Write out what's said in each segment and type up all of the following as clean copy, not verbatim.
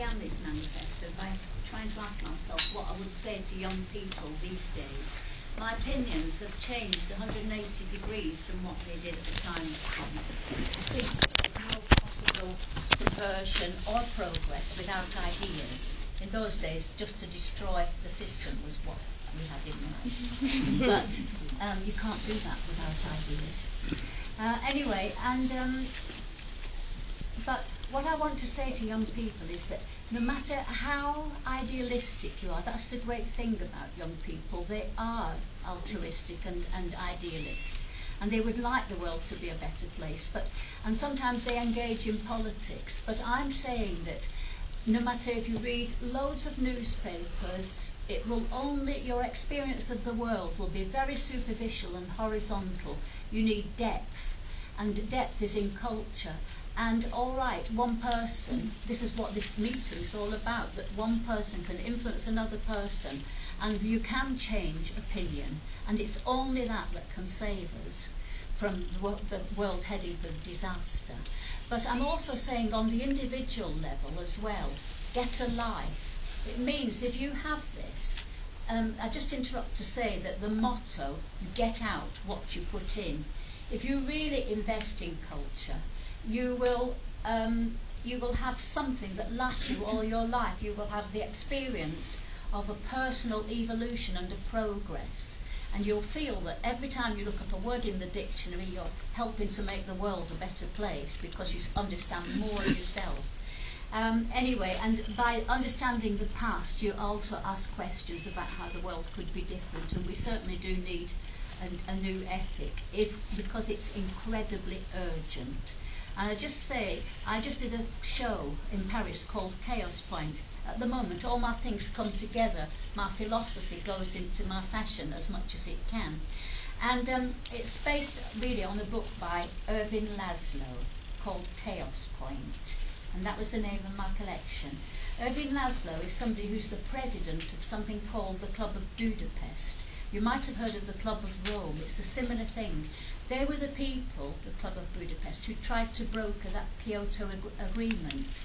began this manifesto by trying to ask myself what I would say to young people these days. My opinions have changed 180 degrees from what they did at the time. I think there's no possible subversion or progress without ideas. In those days, just to destroy the system was what we had in mind. But you can't do that without ideas. Anyway, but what I want to say to young people is that no matter how idealistic you are, that's the great thing about young people. They are altruistic and idealist, and they would like the world to be a better place. And sometimes they engage in politics. But I'm saying that no matter if you read loads of newspapers, it will only, your experience of the world will be very superficial and horizontal. You need depth, and depth is in culture. And all right, one person, this is what this meeting is all about, that one person can influence another person, and you can change opinion, and it's only that can save us from the world heading for disaster. But I'm also saying on the individual level as well, get a life. It means if you have this, I just interrupt to say that the motto, get out what you put in. If you really invest in culture, you will have something that lasts you all your life. You will have the experience of a personal evolution and a progress. And you'll feel that every time you look at a word in the dictionary, you're helping to make the world a better place because you understand more yourself. Anyway, and by understanding the past, you also ask questions about how the world could be different. And we certainly do need a new ethic, because it's incredibly urgent. And I just did a show in Paris called Chaos Point. At the moment, all my things come together. My philosophy goes into my fashion as much as it can. And it's based really on a book by Irving Laszlo called Chaos Point. And that was the name of my collection. Irving Laszlo is somebody who's the president of something called the Club of Budapest. You might have heard of the Club of Rome. It's a similar thing. They were the people, the Club of Budapest, who tried to broker that Kyoto agreement.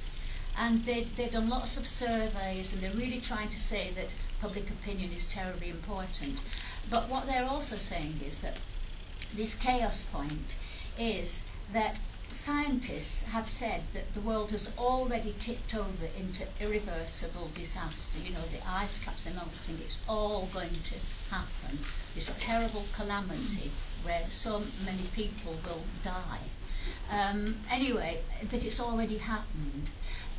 And they've done lots of surveys, and they're really trying to say that public opinion is terribly important. But what they're also saying is that this chaos point is that scientists have said that the world has already tipped over into irreversible disaster. You know, the ice caps are melting, it's all going to happen. This terrible calamity where so many people will die. Anyway, that it's already happened.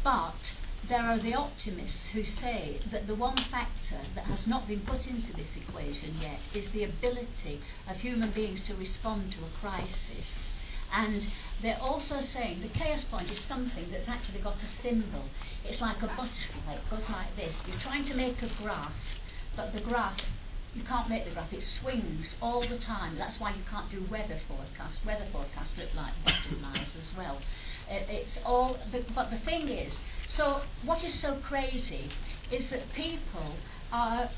But there are the optimists who say that the one factor that has not been put into this equation yet is the ability of human beings to respond to a crisis. And they're also saying the chaos point is something that's actually got a symbol. It's like a butterfly. It goes like this. You're trying to make a graph, but the graph, you can't make the graph. It swings all the time. That's why you can't do weather forecasts. Weather forecasts look like butterflies as well. It's all, but the thing is, so what is so crazy is that people are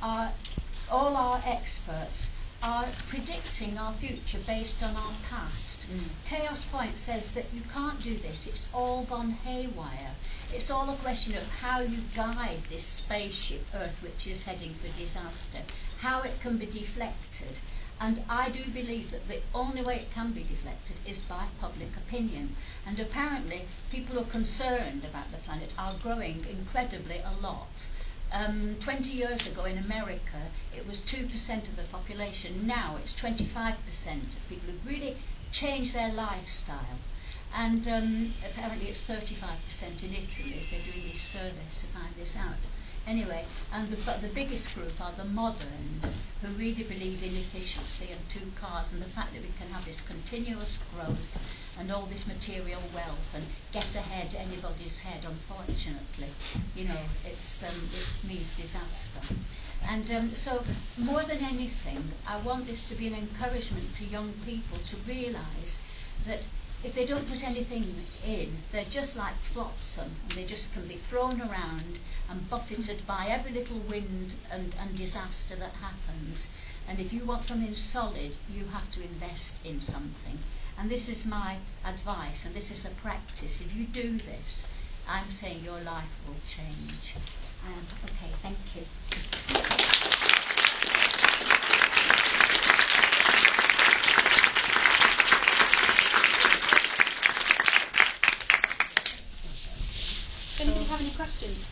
all our experts are predicting our future based on our past. Chaos Point says that you can't do this. It's all gone haywire. It's all a question of how you guide this spaceship Earth, which is heading for disaster, how it can be deflected. And I do believe that the only way it can be deflected is by public opinion. And apparently people who are concerned about the planet are growing incredibly a lot. 20 years ago in America, it was 2% of the population. Now it's 25% of people who really changed their lifestyle. And apparently it's 35% in Italy. They're doing these surveys to find this out. Anyway, but the biggest group are the moderns, who really believe in efficiency and two cars and the fact that we can have this continuous growth and all this material wealth and get ahead anybody's head. Unfortunately, you know, it means disaster. And so more than anything, I want this to be an encouragement to young people to realise that if they don't put anything in, they're just like flotsam, and they just can be thrown around and buffeted by every little wind and disaster that happens. And if you want something solid, you have to invest in something. And this is my advice, and this is a practice. If you do this, I'm saying your life will change. Okay, thank you. Does anybody have any questions?